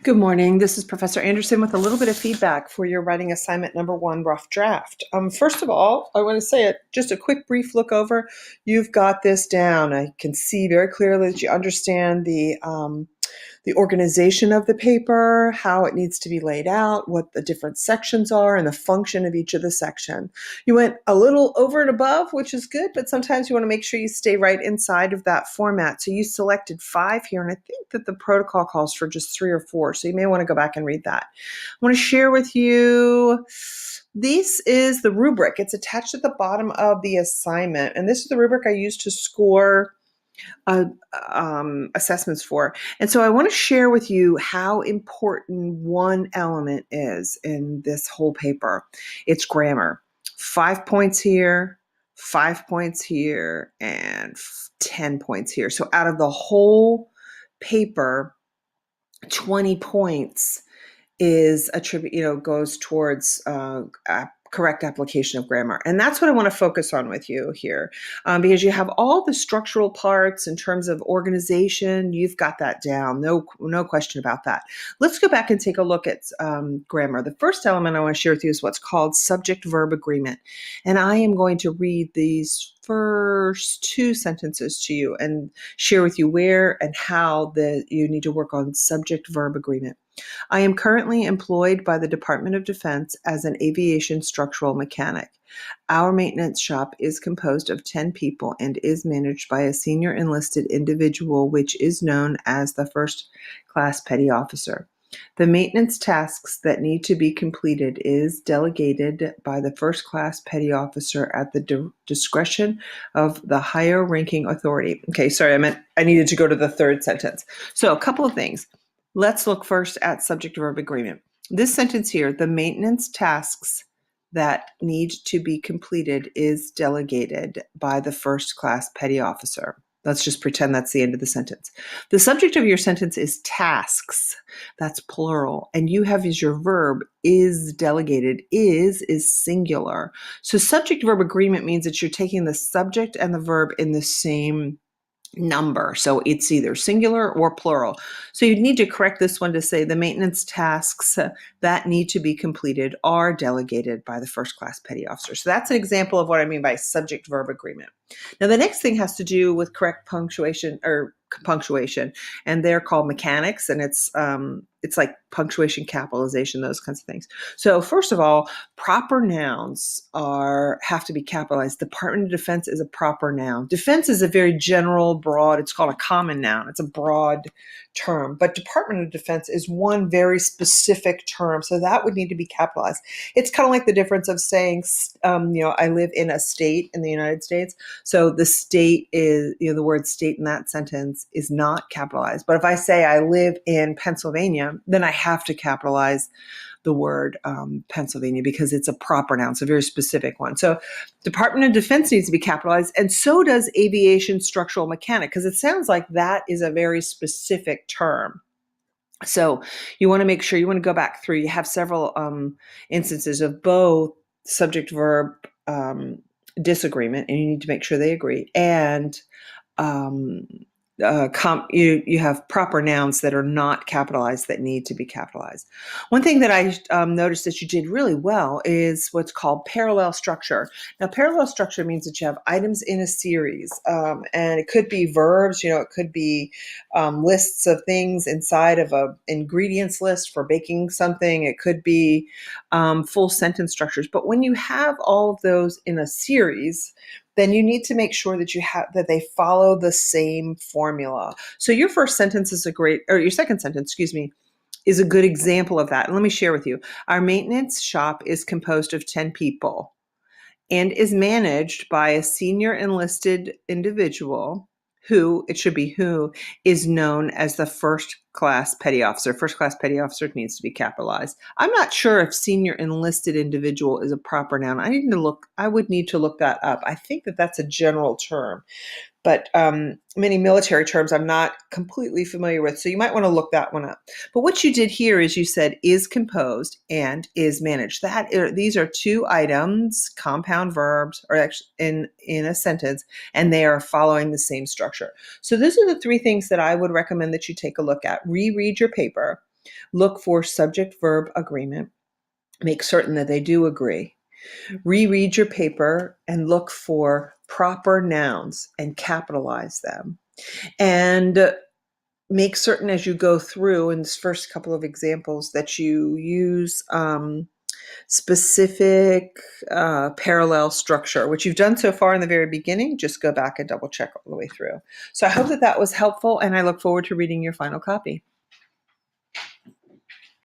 Good morning. This is Professor Anderson with a little bit of feedback for your writing assignment number 1, rough draft. First of all, I want to say just a quick brief look over. You've got this down. I can see very clearly that you understand the organization of the paper, how it needs to be laid out, what the different sections are, and the function of each of the section. You went a little over and above, which is good, but sometimes you want to make sure you stay right inside of that format. So you selected 5 here, and I think that the protocol calls for just 3 or 4, so you may want to go back and read that. I want to share with you, this is the rubric. It's attached at the bottom of the assignment, and this is the rubric I use to score uh, assessments for. And so I want to share with you how important one element is in this whole paper. It's grammar. 5 points here, 5 points here, and 10 points here. So out of the whole paper, 20 points is goes towards correct application of grammar. And that's what I want to focus on with you here, because you have all the structural parts in terms of organization. You've got that down. No question about that. Let's go back and take a look at grammar. The first element I want to share with you is what's called subject-verb agreement. And I am going to read these first 2 sentences to you and share with you where and how you need to work on subject-verb agreement. I am currently employed by the Department of Defense as an aviation structural mechanic. Our maintenance shop is composed of 10 people and is managed by a senior enlisted individual, which is known as the first class petty officer. The maintenance tasks that need to be completed is delegated by the first class petty officer at the discretion of the higher ranking authority. Okay, sorry, I needed to go to the third sentence. So a couple of things. Let's look first at subject-verb agreement. This sentence here, the maintenance tasks that need to be completed is delegated by the first class petty officer. Let's just pretend that's the end of the sentence. The subject of your sentence is tasks. That's plural. And you have as your verb is delegated. Is singular. So subject-verb agreement means that you're taking the subject and the verb in the same number. So it's either singular or plural. So you need to correct this one to say the maintenance tasks that need to be completed are delegated by the first class petty officer. So that's an example of what I mean by subject verb agreement. Now the next thing has to do with correct punctuation, and they're called mechanics, and it's like punctuation, capitalization, those kinds of things. So first of all, proper nouns have to be capitalized. Department of Defense is a proper noun. Defense is a very general, broad, it's called a common noun. It's a broad term, but Department of Defense is one very specific term, so that would need to be capitalized. It's kind of like the difference of saying, I live in a state in the United States. So the state is, the word state in that sentence is not capitalized. But if I say I live in Pennsylvania, then I have to capitalize the word Pennsylvania because it's a proper noun. It's a very specific one. So Department of Defense needs to be capitalized, and so does aviation structural mechanic, because it sounds like that is a very specific term. So you want to make sure, you want to go back through. You have several instances of both subject-verb disagreement, and you need to make sure they agree, and you have proper nouns that are not capitalized that need to be capitalized. One thing that I noticed that you did really well is what's called parallel structure. Now, parallel structure means that you have items in a series, and it could be verbs, it could be lists of things inside of a ingredients list for baking something. It could be full sentence structures. But when you have all of those in a series, then you need to make sure that they follow the same formula. So your first sentence is your second sentence, is a good example of that. And let me share with you. Our maintenance shop is composed of 10 people and is managed by a senior enlisted individual who is known as the first class petty officer. First class petty officer needs to be capitalized. I'm not sure if senior enlisted individual is a proper noun. I would need to look that up. I think that that's a general term, but many military terms I'm not completely familiar with, so you might want to look that one up. But what you did here is you said is composed and is managed. These are 2 items, compound verbs, or actually in a sentence, and they are following the same structure. So those are the 3 things that I would recommend that you take a look at. Reread your paper. Look for subject-verb agreement. Make certain that they do agree. Reread your paper and look for proper nouns and capitalize them. And make certain as you go through in this first couple of examples that you use specific parallel structure, which you've done so far in the very beginning. Just go back and double check all the way through. So I hope that that was helpful, and I look forward to reading your final copy.